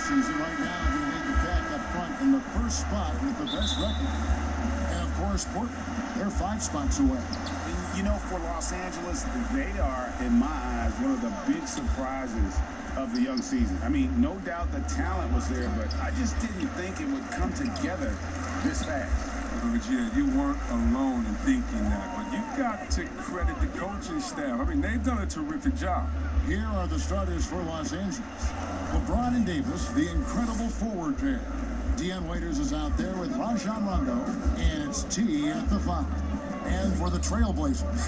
postseason right now. They lead the Pack up front in the first spot with the best record. And, of course, Portland, they're 5 spots away. You know, for Los Angeles, they are, in my eyes, one of the big surprises of the young season. I mean, no doubt the talent was there, but I just didn't think it would come together this fast. But yeah, you weren't alone in thinking that, but you got to credit the coaching staff. I mean, they've done a terrific job. Here are the starters for Los Angeles. LeBron and Davis, the incredible forward pair. Dion Waiters is out there with Rajon Rondo, and it's T at the 5. And for the Trailblazers,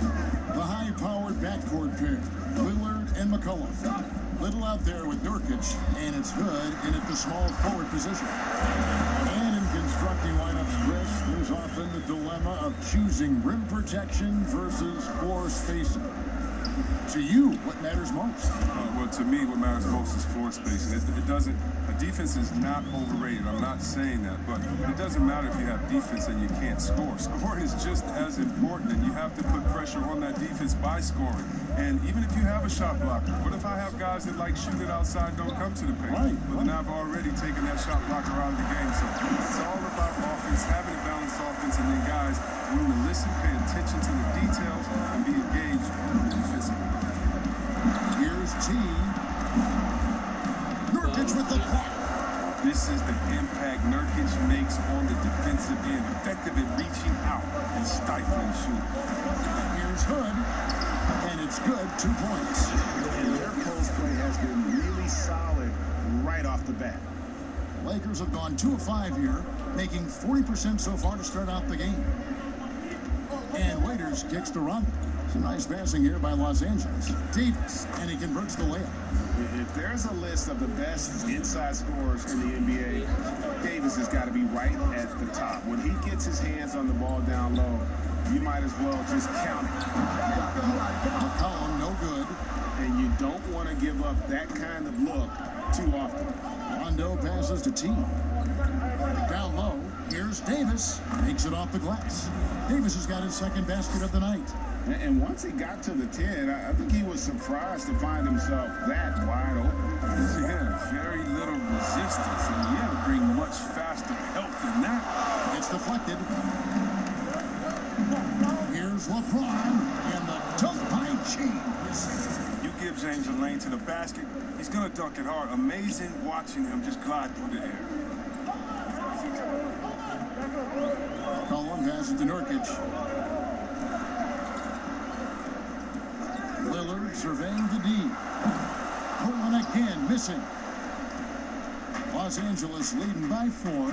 the high-powered backcourt pair, Lillard and McCollum. Little out there with Nurkic, and it's Hood in at the small forward position. And in constructing lineups, Chris, there's often the dilemma of choosing rim protection versus floor spacing. To you, what matters most? Well, to me, what matters most is floor spacing. It doesn't. A defense is not overrated. I'm not saying that, but it doesn't matter if you have defense and you can't score. Scoring is just as important, and you have to put pressure on that defense by scoring. And even if you have a shot blocker, what if I have guys that like shoot it outside, don't come to the paint? Right. But now I've already taken that shot blocker out of the game. So it's all about offense, having a balanced offense, and then guys willing to listen, pay attention to the details, and be engaged defensively. Here's T. Nurkic with the block. This is the impact Nurkic makes on the defensive end, effective in reaching out and stifling shooting. Here's Hood, and it's good, 2 points. And their post play has been really solid right off the bat. Lakers have gone 2 of 5 here, making 40% so far to start out the game. And Waiters kicks to Rondo. Some nice passing here by Los Angeles. Davis, and he converts the layup. If there's a list of the best inside scorers in the NBA, Davis has got to be right at the top. When he gets his hands on the ball down low, you might as well just count it. McCollum, no good. And you don't want to give up that kind of look too often. Rondo passes to T. Down low, here's Davis. Makes it off the glass. Davis has got his second basket of the night. And once he got to the 10, I think he was surprised to find himself that wide open. Yeah, very little resistance, and you have to bring much faster help than that. It's deflected. Here's LeBron, and the dunk by James. You give James a lane to the basket, he's going to dunk it hard. Amazing watching him just glide through the air. Colin passes to Nurkic. Lillard surveying the D. Pulling again, missing. Los Angeles leading by 4.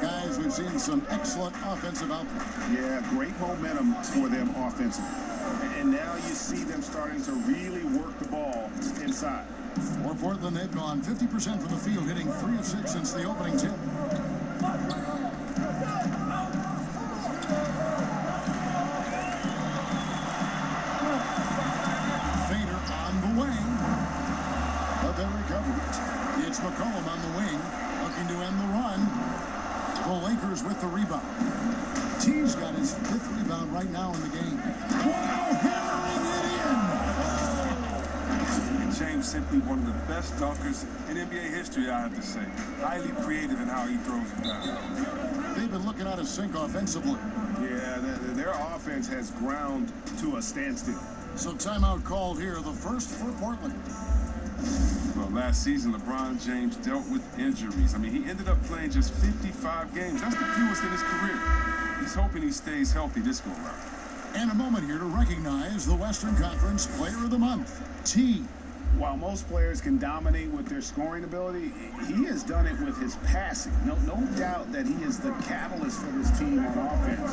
Guys, we've seen some excellent offensive output. Yeah, great momentum for them offensively. And now you see them starting to really work the ball inside. For Portland, they've gone 50% from the field, hitting 3 of 6 since the opening tip. It's McCollum on the wing, looking to end the run. The Lakers with the rebound. T's got his 5th rebound right now in the game. Wow, hammering it in! And James simply one of the best dunkers in NBA history, I have to say. Highly creative in how he throws it down. They've been looking out of sync offensively. Yeah, their offense has ground to a standstill. So timeout called here, the first for Portland. Well, last season, LeBron James dealt with injuries. I mean, he ended up playing just 55 games. That's the fewest in his career. He's hoping he stays healthy this go around. And a moment here to recognize the Western Conference Player of the Month, T. While most players can dominate with their scoring ability, he has done it with his passing. No doubt that he is the catalyst for this team on offense.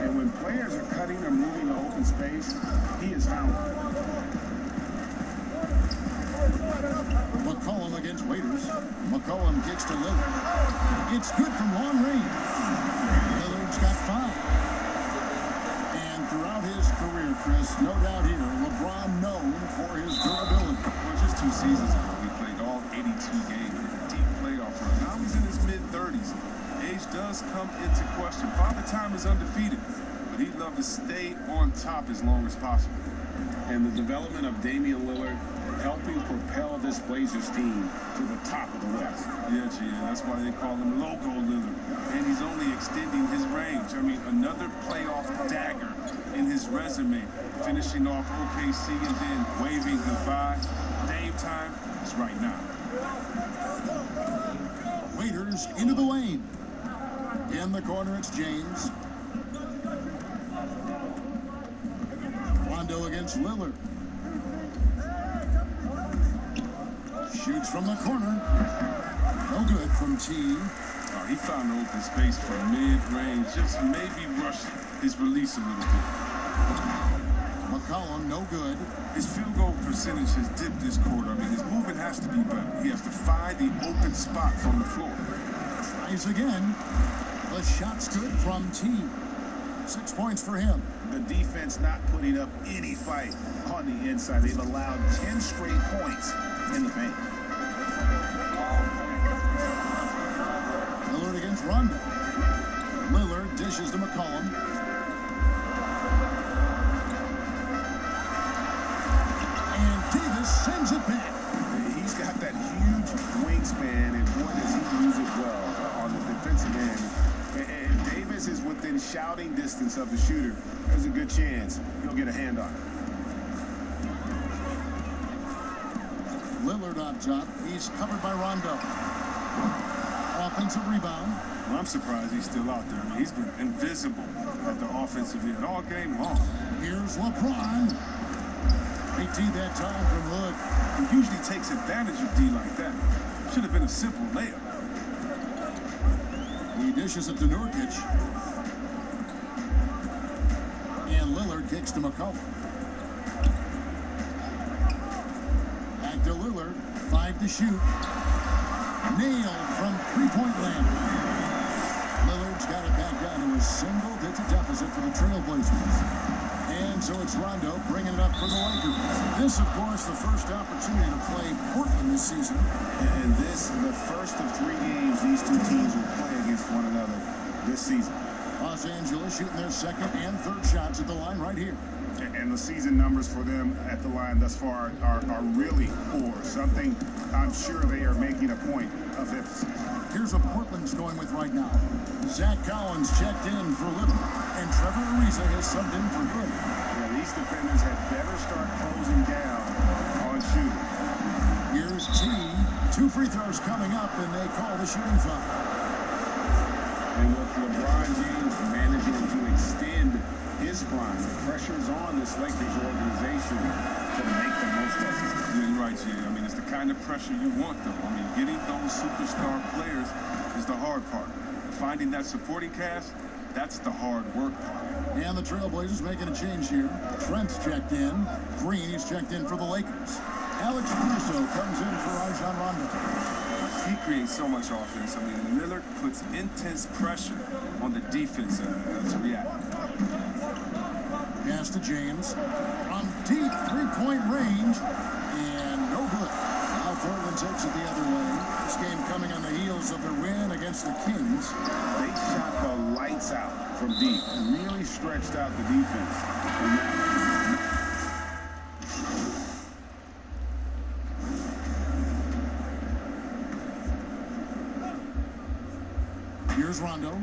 And when players are cutting or moving to open space, he is found. McCollum against Waiters. McCollum kicks to Lillard. It's good from long range. Lillard's got 5. And throughout his career, Chris, no doubt here, LeBron known for his durability. Well, just 2 seasons ago, he played all 82 games with a deep playoff run. Now he's in his mid-30s. Age does come into question. Father Time is undefeated, but he'd love to stay on top as long as possible. And the development of Damian Lillard helping propel this Blazers team to the top of the West. Yeah, G, and that's why they call him Logo Lillard. And he's only extending his range. I mean, another playoff dagger in his resume, finishing off OKC and then waving goodbye. Dame time is right now. Waiters into the lane. In the corner, it's James. Rondo against Lillard. Shoots from the corner. No good from T. Oh, he found the open space for mid-range. Just maybe rush his release a little bit. McCollum, no good. His field goal percentage has dipped this quarter. I mean, his movement has to be better. He has to find the open spot from the floor. Tries again. The shot's good from T. 6 points for him. The defense not putting up any fight on the inside. They've allowed 10 straight points in the paint. Lillard against Rondo. Lillard dishes to McCollum. And Davis sends it back. He's got that huge wingspan, and boy, does he use it well on the defensive end. And Davis is within shouting distance of the shooter. There's a good chance he'll get a hand on it. Lillard on top. He's covered by Rondo. Offensive rebound. Well, I'm surprised he's still out there. I mean, he's been invisible at the offensive end all game long. Here's LeBron. He teed that time from Hood. He usually takes advantage of D like that. Should have been a simple layup. He dishes it to Nurkic. And Lillard kicks to McCollum. Back to Lillard. 5 to shoot. Nailed from three-point land. Lillard's got it back down to a single-digit deficit for the Trailblazers. And so it's Rondo bringing it up for the Lakers. This, of course, the first opportunity to play Portland this season. And this, the first of 3 games these two teams will play against one another this season. Los Angeles shooting their second and third shots at the line right here. And the season numbers for them at the line thus far are really poor. Something I'm sure they are making a point of emphasis. Here's what Portland's going with right now. Zach Collins checked in for Lillard, and Trevor Ariza has subbed in for Hood. Yeah, these defenders had better start closing down on shooting. Here's T. 2 free throws coming up, and they call the shooting foul. And with LeBron James managing to extend his prime, the pressure's on this Lakers organization to make the most of it. Yeah, you're right, Jay. I mean, it's the kind of pressure you want, though. I mean, getting those superstar players is the hard part. Finding that supporting cast, that's the hard work part. And the Trailblazers making a change here. Trent's checked in. Green is checked in for the Lakers. Alex Caruso comes in for Rajon Rondo. He creates so much offense. I mean, Lillard puts intense pressure on the defense to react. Pass to James. From deep three-point range. And no good. Now Portland takes it the other way. This game coming on the heels of their win against the Kings. They shot the lights out from deep and really stretched out the defense. Here's Rondo.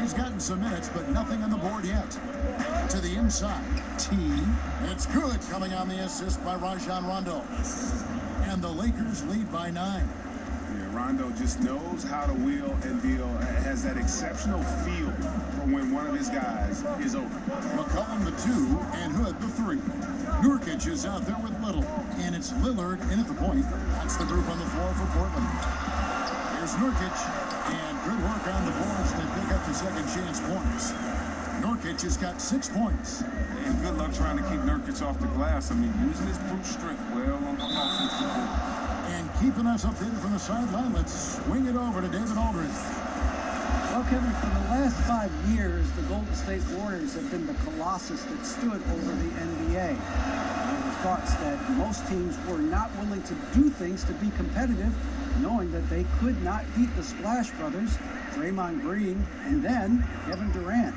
He's gotten some minutes, but nothing on the board yet. To the inside. T. It's good, coming on the assist by Rajon Rondo. And the Lakers lead by 9. Yeah, Rondo just knows how to wheel and deal. Has that exceptional feel for when one of his guys is open. McCollum the 2 and Hood the 3. Nurkic is out there with Little. And it's Lillard in at the point. That's the group on the floor for Portland. Here's Nurkic. And good work on the boards to pick up the second chance points. Nurkic has got 6 points. And good luck trying to keep Nurkic off the glass. I mean, using his brute strength well on the offensive board. And keeping us updated from the sideline, let's swing it over to David Aldridge. Well, Kevin, for the last 5 years, the Golden State Warriors have been the colossus that stood over the NBA. There were thoughts that most teams were not willing to do things to be competitive, knowing that they could not beat the Splash Brothers, Draymond Green, and then Kevin Durant.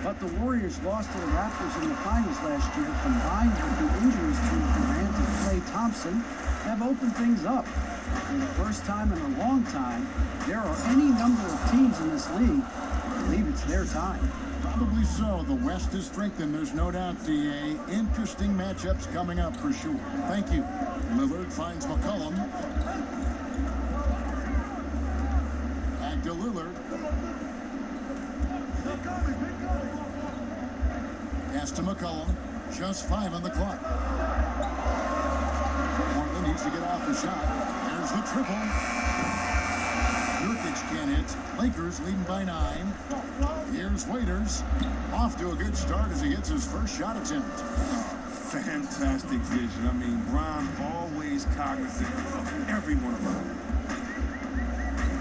But the Warriors lost to the Raptors in the finals last year, combined with the injuries to Durant and Klay Thompson, have opened things up. For the first time in a long time, there are any number of teams in this league that believe it's their time. Probably so. The West is strengthened, there's no doubt, DA. Interesting matchups coming up for sure. Thank you. Lillard finds McCollum. Back to Lillard. Pass to McCollum. Just 5 on the clock. Portland needs to get off the shot. There's the triple. Nurkic can't hit. Lakers leading by 9. Here's Waiters. Off to a good start as he gets his first shot attempt. Fantastic vision. I mean, Bron always cognizant of everyone around him.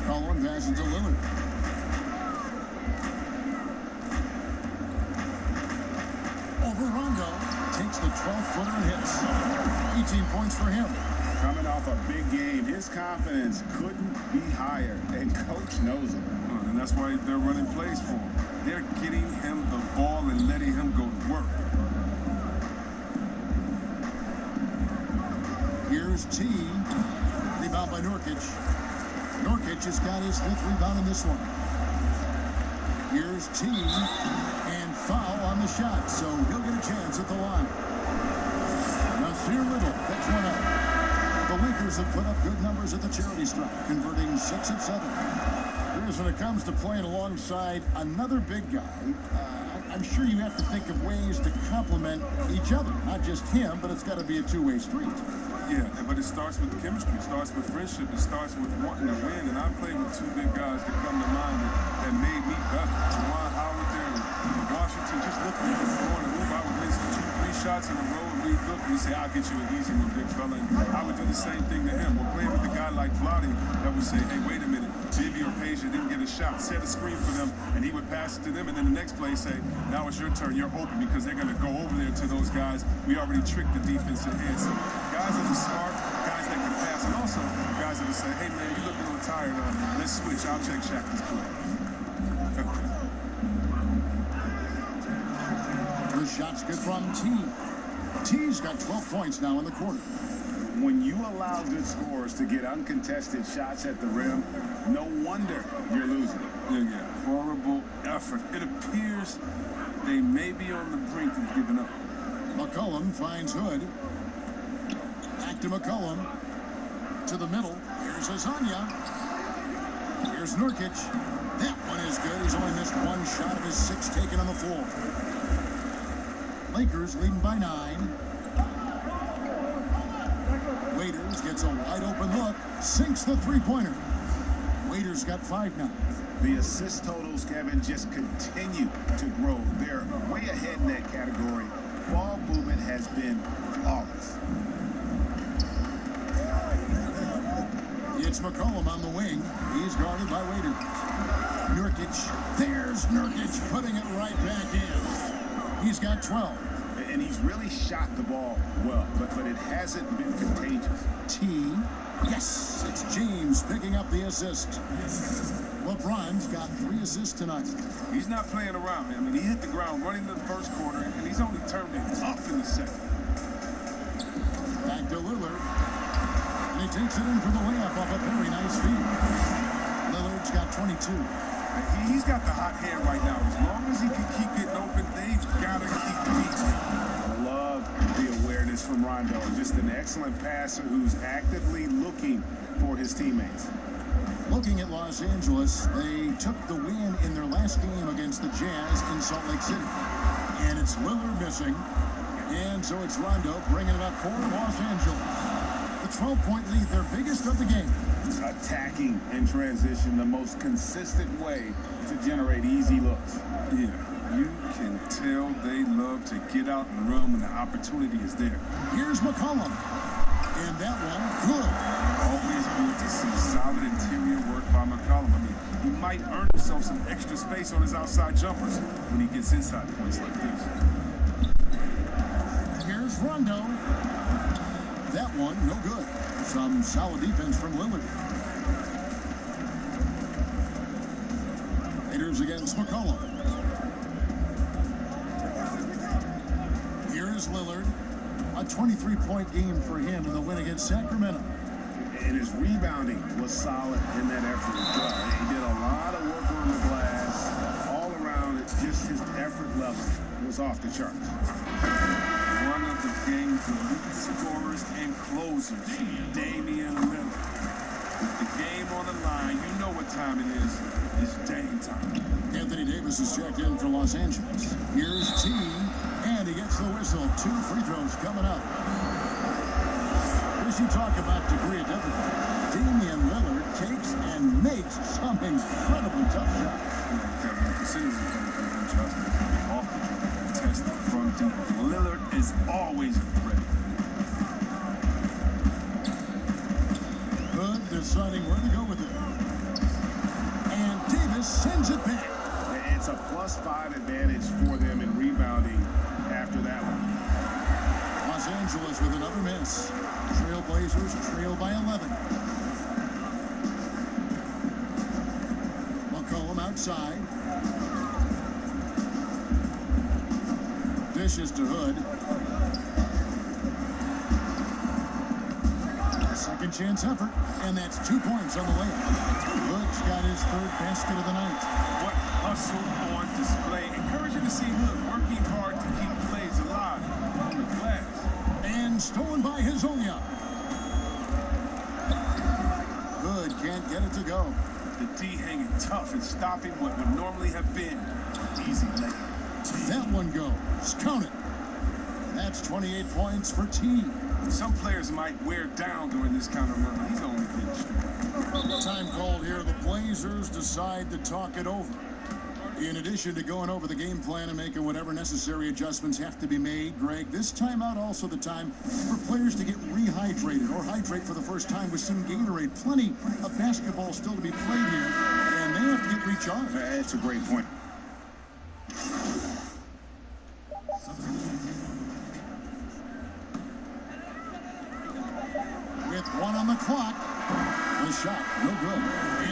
Collin passes to Lillard. Over Rondo. Takes the 12-footer and hits. 18 points for him. Coming off a big game, his confidence couldn't be higher, and coach knows it. And that's why they're running plays for him. They're getting him the ball and letting him go to work. Here's T. Rebound by Nurkic. Nurkic has got his 5th rebound in this one. Here's T. And foul on the shot, so he'll get a chance at the line. Nasir Little picks one up. The Lakers have put up good numbers at the charity stripe, converting 6 of 7. Here's when it comes to playing alongside another big guy. I'm sure you have to think of ways to complement each other. Not just him, but it's got to be a two-way street. Yeah, but it starts with chemistry. It starts with friendship. It starts with wanting to win. And I played with 2 big guys that come to mind that made me better. Juwan Howard there in Washington, just looking at the floor and move. I would miss 2-3 shots in a row, and we'd look and we'd say, I'll get you an easy one, big fella. And I would do the same thing to him. We're playing with a guy like Vlade that would say, hey, wait a minute. Maybe or Peja didn't get a shot. Set a screen for them, and he would pass it to them. And then the next play say, now it's your turn. You're open because they're going to go over there to those guys. We already tricked the defensive end. So guys that are smart, guys that can pass, and also guys that will say, hey, man, you look a little tired. Let's switch. I'll check Shaq's play. The shot's good from T. T's got 12 points now in the quarter. When you allow good scorers to get uncontested shots at the rim, no wonder you're losing. Yeah. Horrible effort. It appears they may be on the brink of giving up. McCollum finds Hood. Back to McCollum. To the middle. Here's Azania. Here's Nurkic. That one is good. He's only missed 1 shot of his 6 taken on the floor. Lakers leading by 9. Waiters gets a wide open look. Sinks the 3-pointer. Waiters got 5 now. The assist totals, Kevin, just continue to grow. They're way ahead in that category. Ball movement has been flawless. It's McCollum on the wing. He's guarded by Waiters. Nurkic. There's Nurkic putting it right back in. He's got 12. And he's really shot the ball well, but it hasn't been contagious. T. Yes, it's James picking up the assist. LeBron's got 3 assists tonight. He's not playing around, man. I mean, he hit the ground running the first quarter, and he's only turned it up in the second. Back to Lillard. And he takes it in for the layup off a very nice feed. Lillard's got 22. He's got the hot hand right now. As long as he can keep getting open, they've got to keep beating. I love the awareness from Rondo. Just an excellent passer who's actively looking for his teammates. Looking at Los Angeles, they took the win in their last game against the Jazz in Salt Lake City. And it's Lillard missing. And so it's Rondo bringing it up for Los Angeles. The 12-point lead, their biggest of the game. Attacking in transition, the most consistent way to generate easy looks. Yeah, you can tell they love to get out and run when the opportunity is there. Here's McCollum. And that one, good. Always good to see solid interior work by McCollum. I mean, he might earn himself some extra space on his outside jumpers when he gets inside points like this. Here's Rondo. That one, no good. Some solid defense from Lillard. Raiders against McCollum. Here's Lillard. A 23-point game for him in the win against Sacramento. And his rebounding was solid in that effort as well. He did a lot of work on the glass. All around, just his effort level was off the charts. One of the game's elite scorers and closers, Damian Lillard. With the game on the line, you know what time it is. It's Dame time. Anthony Davis is checked in for Los Angeles. Here's T, and he gets the whistle. 2 free throws coming up. As you talk about degree of difficulty, Damian Lillard takes and makes some incredibly tough shots. Kevin, the percentage of just off the dribble, tested from deep. Lillard is always ready. Hood deciding where to go with it. And Davis sends it back. It's a +5 advantage for them in rebounding after that one. Los Angeles with another miss. Trailblazers trail by 11. McCollum outside. Dishes to Hood. Second chance effort, and that's 2 points on the layup. Hood's got his 3rd basket of the night. What hustle on display. Encouraging to see Hood working hard to keep plays alive on the glass. And stolen by Hezonja. Hood can't get it to go. The D hanging tough and stopping what would normally have been easy layup. That one goes. Count it. That's 28 points for T. Some players might wear down during this kind of run. He's only been strong. Time called here. The Blazers decide to talk it over. In addition to going over the game plan and making whatever necessary adjustments have to be made, Greg, this timeout also the time for players to get rehydrated or hydrate for the first time with some Gatorade. Plenty of basketball still to be played here, and they have to get recharged. That's a great point. With 1 on the clock, the shot, no good.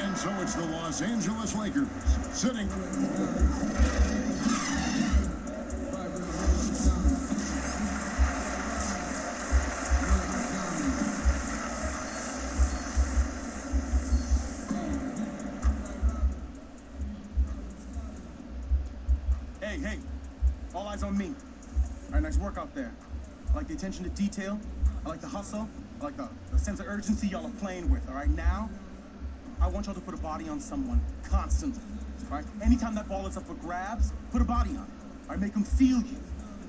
And so it's the Los Angeles Lakers sitting. Hey, all eyes on me. All right, nice work out there. I like the attention to detail. I like the hustle. I like the sense of urgency y'all are playing with. All right, now, I want y'all to put a body on someone constantly. All right, anytime that ball is up for grabs, put a body on it. All right, make them feel you.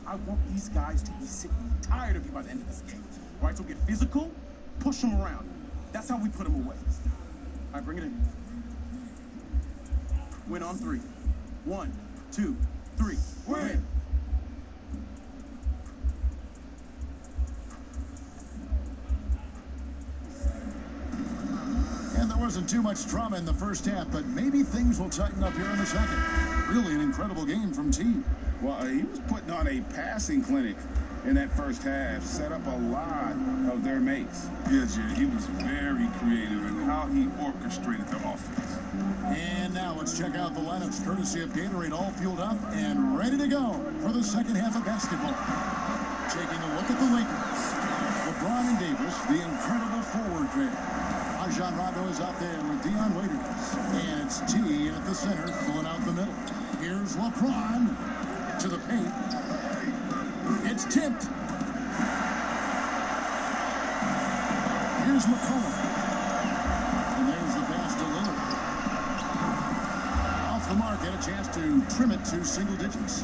I want these guys to be sick and tired of you by the end of this game. All right, so get physical, push them around. That's how we put them away. All right, bring it in. Win on 3. 1, 2, 3. Win! And there wasn't too much drama in the first half, but maybe things will tighten up here in the second. Really an incredible game from T. Well, he was putting on a passing clinic in that first half, set up a lot of their mates. Yeah, Jay, he was very creative in how he orchestrated the offense. And now let's check out the lineups courtesy of Gatorade, all fueled up and ready to go for the second half of basketball. Taking a look at the Lakers. LeBron and Davis, the incredible forward pair. Rajon Rondo is out there with Dion Waiters. And it's T at the center, filling out the middle. Here's LeBron to the paint. It's tipped. Here's McCollum. And there's the pass to Lillard. Off the mark, had a chance to trim it to single digits.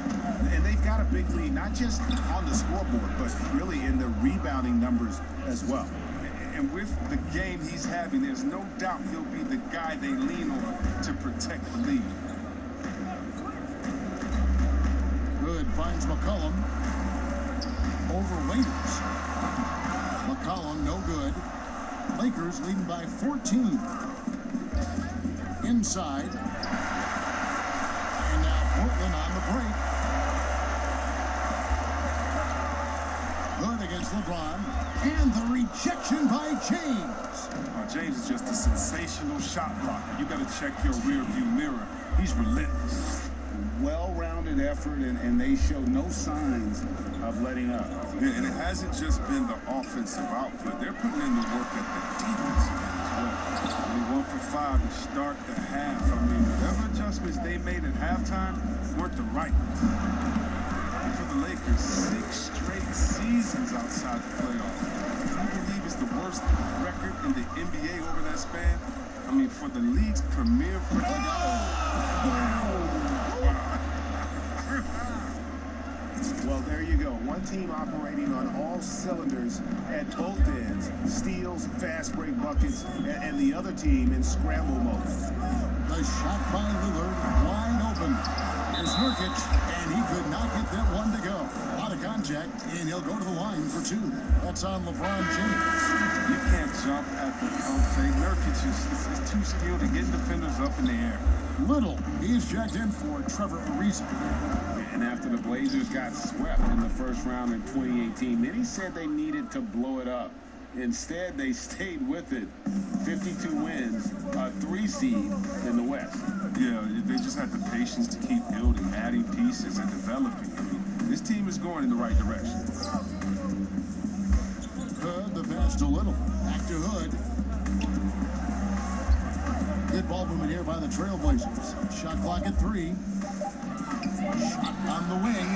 And they've got a big lead, not just on the scoreboard, but really in the rebounding numbers as well. And with the game he's having, there's no doubt he'll be the guy they lean on to protect the lead. Good, finds McCollum. Over Waiters. McCollum, no good. Lakers leading by 14. Inside. And now Portland on the break. Good against LeBron. And the rejection by James. James is just a sensational shot blocker. You got to check your rear view mirror. He's relentless. well-rounded effort, and they show no signs of letting up. Yeah, and it hasn't just been the offensive output. They're putting in the work at the defensive end as well. I mean, 1 for 5 to start the half. I mean, whatever adjustments they made at halftime weren't the right ones. And for the Lakers, 6 straight seasons outside the playoffs. Do you believe it's the worst record in the NBA over that span? I mean, for the league's premier... Well, there you go. One team operating on all cylinders at both ends. Steals, fast break buckets, and the other team in scramble mode. The shot by Lillard, wide open. Here's Nurkic, and he could not get that one to go. Out of contact, and he'll go to the line for 2. That's on LeBron James. You can't jump at the pump. Nurkic is too skilled to get defenders up in the air. Little, he's checked in for Trevor Ariza. And after the Blazers got swept in the first round in 2018, many said they needed to blow it up. Instead, they stayed with it. 52 wins, a 3 seed in the West. Yeah, they just had the patience to keep building, adding pieces, and developing. I mean, this team is going in the right direction. Hood, the pass to Little. Back to Hood. Good ball movement here by the Trailblazers. Shot clock at 3. Shot on the wing.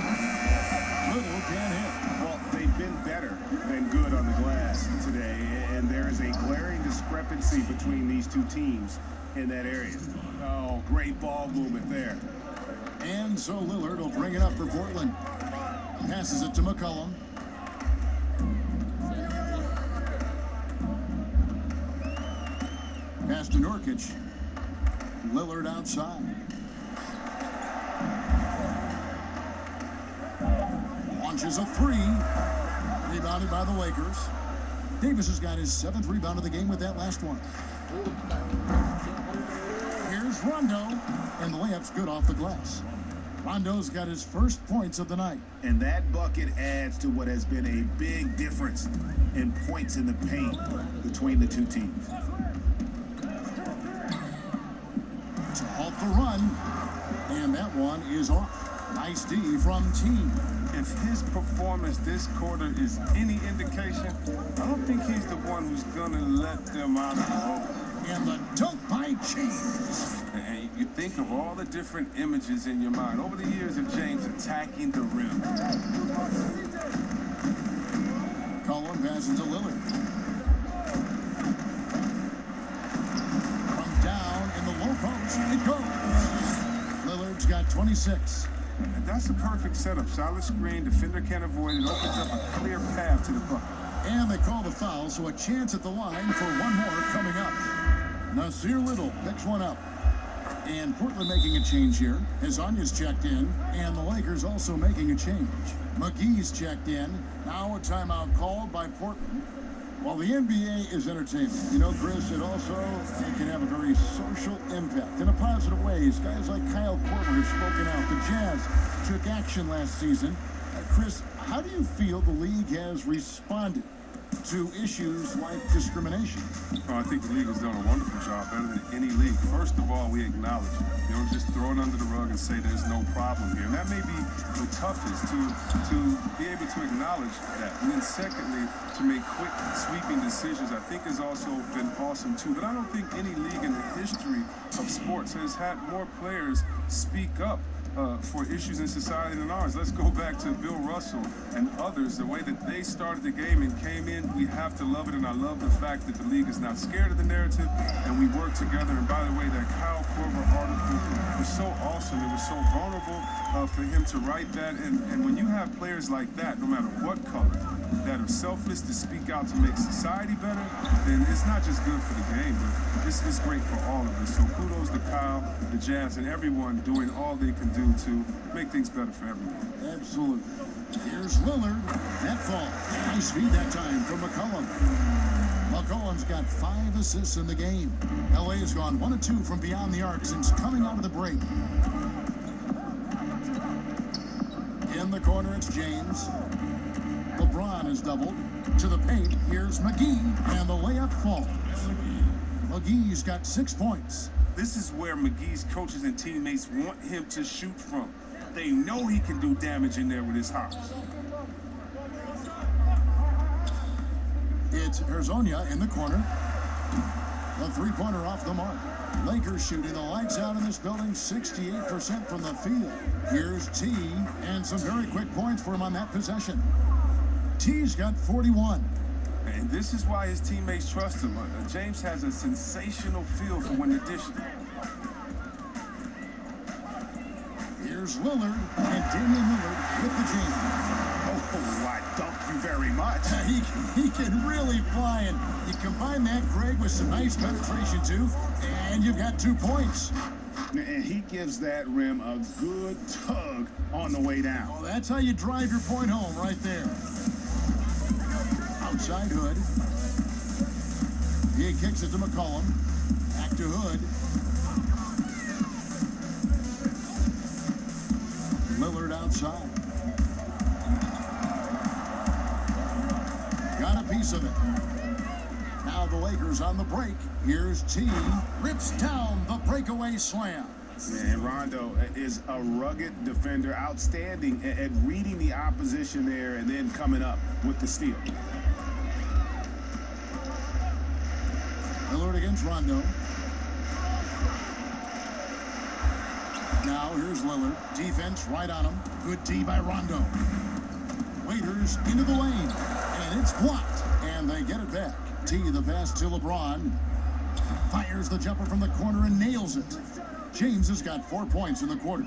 Little can't hit. Well, they've been better than good on the glass today, and there is a glaring discrepancy between these two teams in that area. Oh, great ball movement there. And so Lillard will bring it up for Portland. Passes it to McCollum. Pass to Nurkic. Lillard outside. Launches a 3. Rebounded by the Lakers. Davis has got his 7th rebound of the game with that last one. Here's Rondo, and the layup's good off the glass. Rondo's got his first points of the night. And that bucket adds to what has been a big difference in points in the paint between the two teams. To halt the run, and that one is off. Nice D from Team. If his performance this quarter is any indication, I don't think he's the one who's going to let them out of the hole. And the dunk by James. And you think of all the different images in your mind over the years of James attacking the rim. Collin passes to Lillard. From down in the low post, it goes. Lillard's got 26. And that's a perfect setup. Solid screen, defender can't avoid it, opens up a clear path to the bucket. And they call the foul, so a chance at the line for one more coming up. Nasir Little picks one up. And Portland making a change here. Hezonja's checked in, and the Lakers also making a change. McGee's checked in. Now a timeout called by Portland. While the NBA is entertainment, you know, Chris, it also can have a very social impact in a positive ways. Guys like Kyle Korver have spoken out. The Jazz took action last season. Chris, how do you feel the league has responded to issues like discrimination? Oh, I think the league has done a wonderful job, better than any league. First of all, we acknowledge it. You don't just throw it under the rug and say there's no problem here. And that may be the toughest, to be able to acknowledge that. And then secondly, to make quick, sweeping decisions, I think has also been awesome too. But I don't think any league in the history of sports has had more players speak up for issues in society than ours. Let's go back to Bill Russell and others, the way that they started the game and came in. We have to love it, and I love the fact that the league is not scared of the narrative, and we work together. And by the way, that Kyle Korver article was so awesome. It was so vulnerable for him to write that. And when you have players like that, no matter what color, that are selfless to speak out to make society better, then it's not just good for the game, but it's great for all of us. So kudos to Kyle, the Jazz, and everyone doing all they can do to make things better for everyone. Absolutely. Here's Lillard. That fall. Nice speed that time from McCollum. McCollum's got 5 assists in the game. LA has gone 1 of 2 from beyond the arc since coming out of the break. In the corner, it's James. LeBron is doubled. To the paint, here's McGee, and the layup falls. McGee's got 6 points. This is where McGee's coaches and teammates want him to shoot from. They know he can do damage in there with his hops. It's Hezonja in the corner. The three-pointer off the mark. Lakers shooting the lights out in this building, 68% from the field. Here's T, and some very quick points for him on that possession. T's got 41. And this is why his teammates trust him. James has a sensational feel for when to dish it. Here's Lillard, and Damian Lillard with the jam. Oh, I thank you very much. He can really fly, and you combine that, Greg, with some nice penetration, too, and you've got 2 points. And he gives that rim a good tug on the way down. Well, that's how you drive your point home right there. Outside Hood. He kicks it to McCollum. Back to Hood. Lillard outside. Got a piece of it. Now the Lakers on the break. Here's T. Rips down the breakaway slam. And Rondo is a rugged defender, outstanding at reading the opposition there and then coming up with the steal. Lillard against Rondo. Now here's Lillard. Defense right on him. Good D by Rondo. Waiters into the lane. And it's blocked. And they get it back. T, the pass to LeBron. Fires the jumper from the corner and nails it. James has got 4 points in the quarter.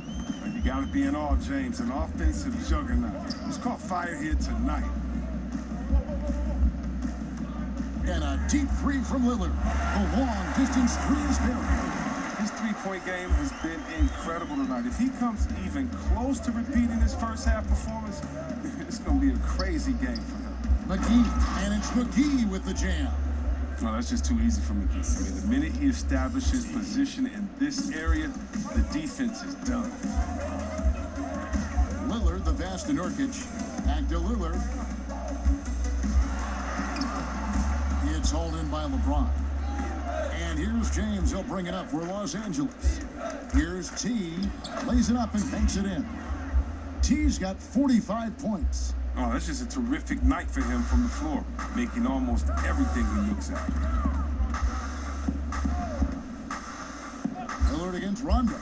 You got to be in awe, James. An offensive juggernaut. It's caught fire here tonight. And a deep three from Lillard. The long-distance three is good. His three-point game has been incredible tonight. If he comes even close to repeating his first-half performance, it's going to be a crazy game for him. McGee, and it's McGee with the jam. No, that's just too easy for McGee. I mean, the minute he establishes position in this area, the defense is done. Lillard, the pass to Nurkic. Back to Lillard. It's hauled in by LeBron. And here's James. He'll bring it up for Los Angeles. Here's T. Lays it up and banks it in. T's got 45 points. Oh, that's just a terrific night for him from the floor, making almost everything he looks at. Lillard against Rondo.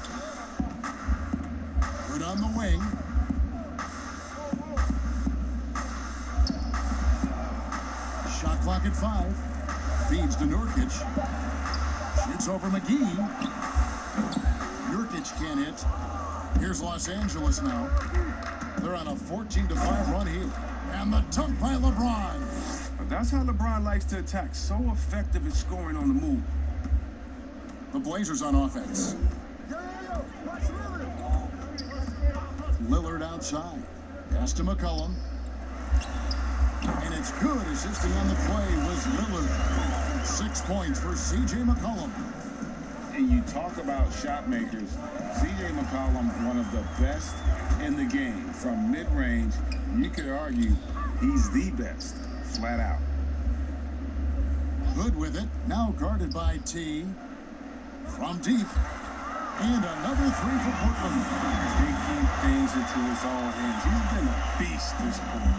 Good on the wing. Shot clock at 5. Feeds to Nurkic. Shoots over McGee. Nurkic can't hit. Here's Los Angeles now. They're on a 14-5 run here. And the dunk by LeBron. That's how LeBron likes to attack. So effective at scoring on the move. The Blazers on offense. Lillard outside. Pass to McCollum. And it's good. Assisting on the play was Lillard. 6 points for C.J. McCollum. And you talk about shot makers. C.J. McCollum, one of the best in the game. From mid-range, you could argue he's the best, flat out. Good with it. Now guarded by T. From deep. And another three for Portland. Taking things into his own hands. He's been a beast this quarter.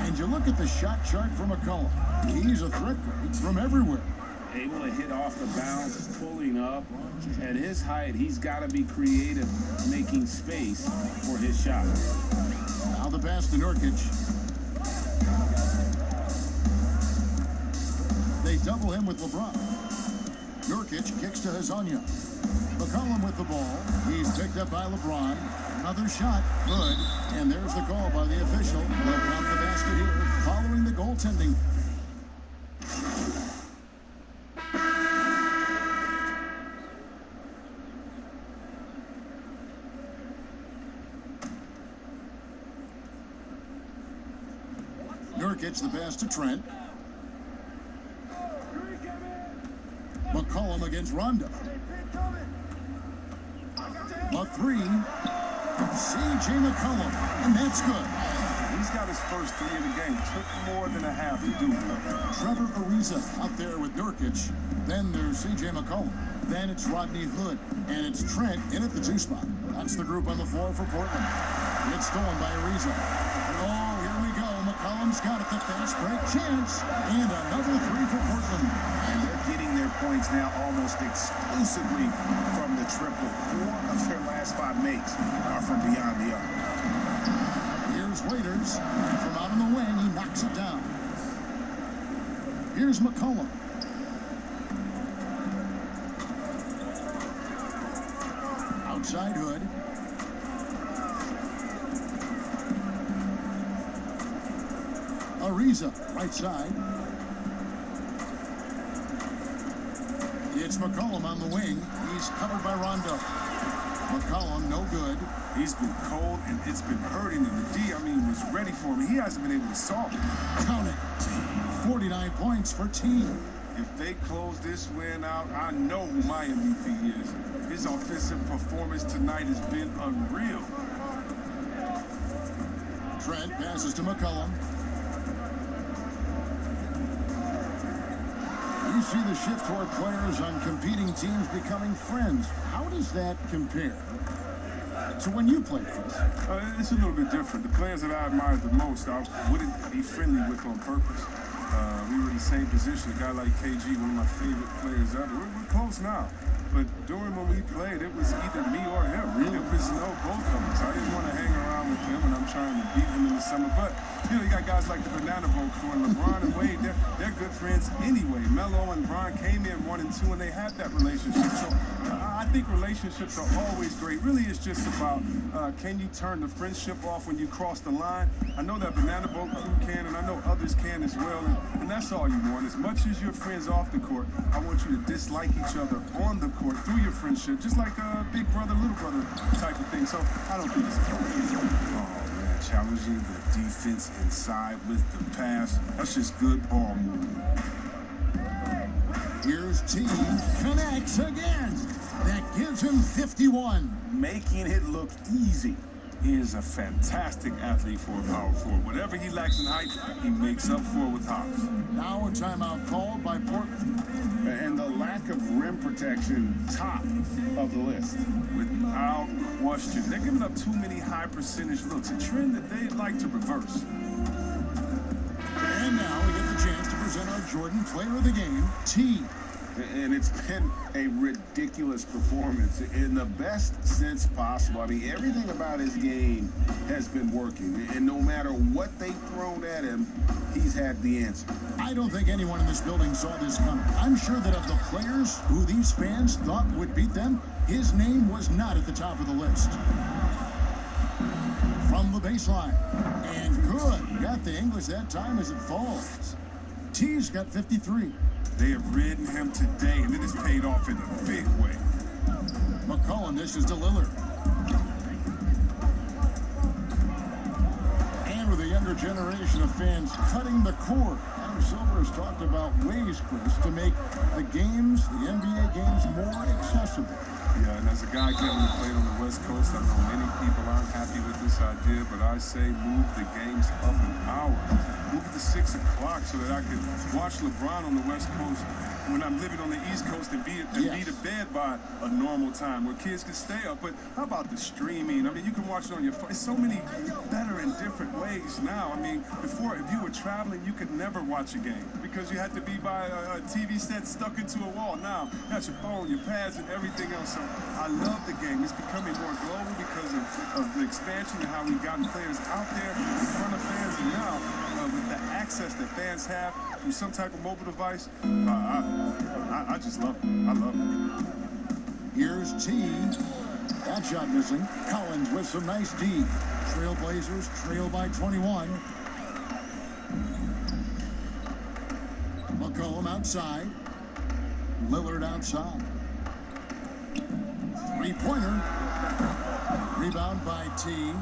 And you look at the shot chart for McCollum. He's a threat from everywhere. Able to hit off the bounce, pulling up. At his height, he's got to be creative, making space for his shot. Now the pass to Nurkic. They double him with LeBron. Nurkic kicks to Hezonja. McCollum with the ball. He's picked up by LeBron. Another shot. Good. And there's the call by the official. They'll count the basket here following the goaltending. Nurkic the pass to Trent. McCollum against Rondo. A three. C.J. McCollum. And that's good. He's He's got his first 3 of the game. Took more than a half to do. Trevor Ariza out there with Nurkic. Then there's C.J. McCollum. Then it's Rodney Hood. And it's Trent in at the 2 spot. That's the group on the floor for Portland. It's stolen by Ariza. Oh, here we go. McCollum's got it. The fast break chance. And another 3 for Portland. And they're getting their points now almost exclusively from the triple. 4 of their last 5 makes are from beyond the arc. Here's Waiters. From out on the wing, he knocks it down. Here's McCollum. Outside Hood. Ariza, right side. It's McCollum on the wing. He's covered by Rondo. McCollum, no good. He's been cold, and it's been hurting him. The D, was ready for him. He hasn't been able to solve it. Count it. 49 points for team. If they close this win out, I know who my MVP is. His offensive performance tonight has been unreal. Trent passes to McCollum. You see the shift toward players on competing teams becoming friends. How does that compare to when you played, Chris? It's a little bit different. The players that I admired the most, I wouldn't be friendly with on purpose. We were in the same position. A guy like KG, one of my favorite players ever. We're close now. But during when we played, it was either me or him. Really? It was both of us. I didn't want to hang around with him, and I'm trying to beat him in the summer. But, you got guys like the Banana Boat crew and LeBron and Wade. They're good friends anyway. Melo and Bron came in 1 and 2, and they had that relationship. So I think relationships are always great. Really, it's just about can you turn the friendship off when you cross the line? I know that Banana Boat crew can, and I know others can as well. And that's all you want. As much as you're friends off the court, I want you to dislike each other on the court through your friendship, just like a big brother, little brother type of thing. So I don't think it's oh man, challenging the defense inside with the pass. That's just good ball movement. Here's T. Connects again. That gives him 51. Making it look easy. He is a fantastic athlete for a power forward. Whatever he lacks in height, he makes up for with hops. Now a timeout called by Portland. And the lack of rim protection, top of the list. Without question. They're giving up too many high percentage looks, a trend that they'd like to reverse. And now we get the chance to present our Jordan Player of the Game, T. And it's been a ridiculous performance in the best sense possible. Everything about his game has been working. And no matter what they've thrown at him, he's had the answer. I don't think anyone in this building saw this coming. I'm sure that of the players who these fans thought would beat them, his name was not at the top of the list. From the baseline. And good. Got the English that time as it falls. T's got 53. They have ridden him today, and it has paid off in a big way. McCollum dishes to Lillard. And with a younger generation of fans cutting the cord, Adam Silver has talked about ways, Chris, to make the games, the NBA games, more accessible. Yeah, and as a guy getting to play on the West Coast, I know many people aren't happy with this idea, but I say move the games up an hour. Move it to 6 o'clock so that I can watch LeBron on the West Coast when I'm living on the East Coast and be to bed by a normal time where kids can stay up. But how about the streaming? You can watch it on your phone. It's so many better and different ways now. Before, if you were traveling, you could never watch a game because you had to be by a TV set stuck into a wall. Now, you got your phone, your pads, and everything else. So I love the game. It's becoming more global because of the expansion and how we've gotten players out there in front of fans. And now, with the access that fans have through some type of mobile device, I just love it. I love it. Here's T. That shot missing. Collins with some nice D. Trailblazers trail by 21. McCollum outside. Lillard outside. Three-pointer. Rebound by T.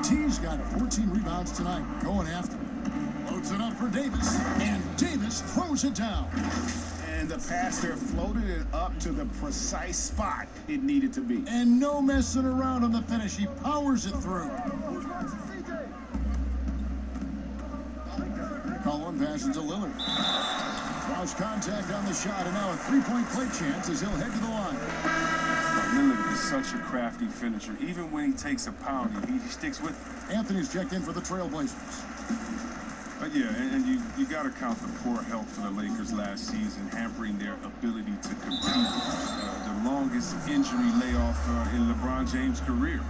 T's got 14 rebounds tonight. Going after. Loads it up for Davis. And Davis throws it down. And the pass there floated it up to the precise spot it needed to be. And no messing around on the finish. He powers it through. down pass into Lillard. Lost contact on the shot, and now a three-point play chance as he'll head to the line. Lillard is such a crafty finisher. Even when he takes a pounding, he sticks with it. Anthony's checked in for the Trailblazers. But yeah, and you got to count the poor health for the Lakers last season, hampering their ability to compete. The longest injury layoff in LeBron James' career.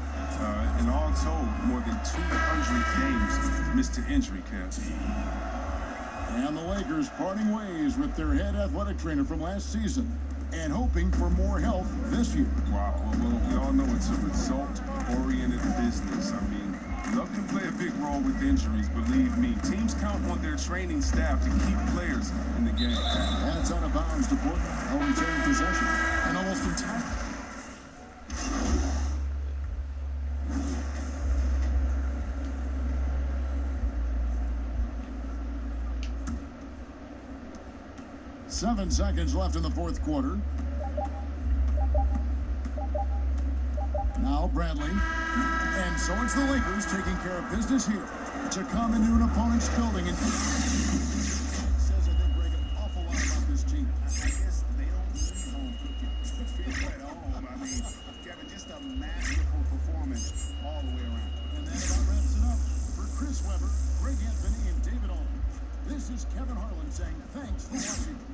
And all told, more than 200 games missed to injury, Kev. And the Lakers parting ways with their head athletic trainer from last season and hoping for more help this year. Wow, well, we all know it's a result-oriented business. I mean, luck can play a big role with injuries, believe me. Teams count on their training staff to keep players in the game. That's out of bounds to Portland. They'll retain possession and almost entirely. Seven seconds left in the fourth quarter. Now Bradley. And so it's the Lakers taking care of business here to come into an opponent's building. And says I think Greg an awful lot about this team. I guess they don't need home cooking at home. I mean, Kevin, just a masterful performance all the way around. And that about wraps it up. For Chris Webber, Greg Anthony, and David Alden, this is Kevin Harlan saying thanks for watching.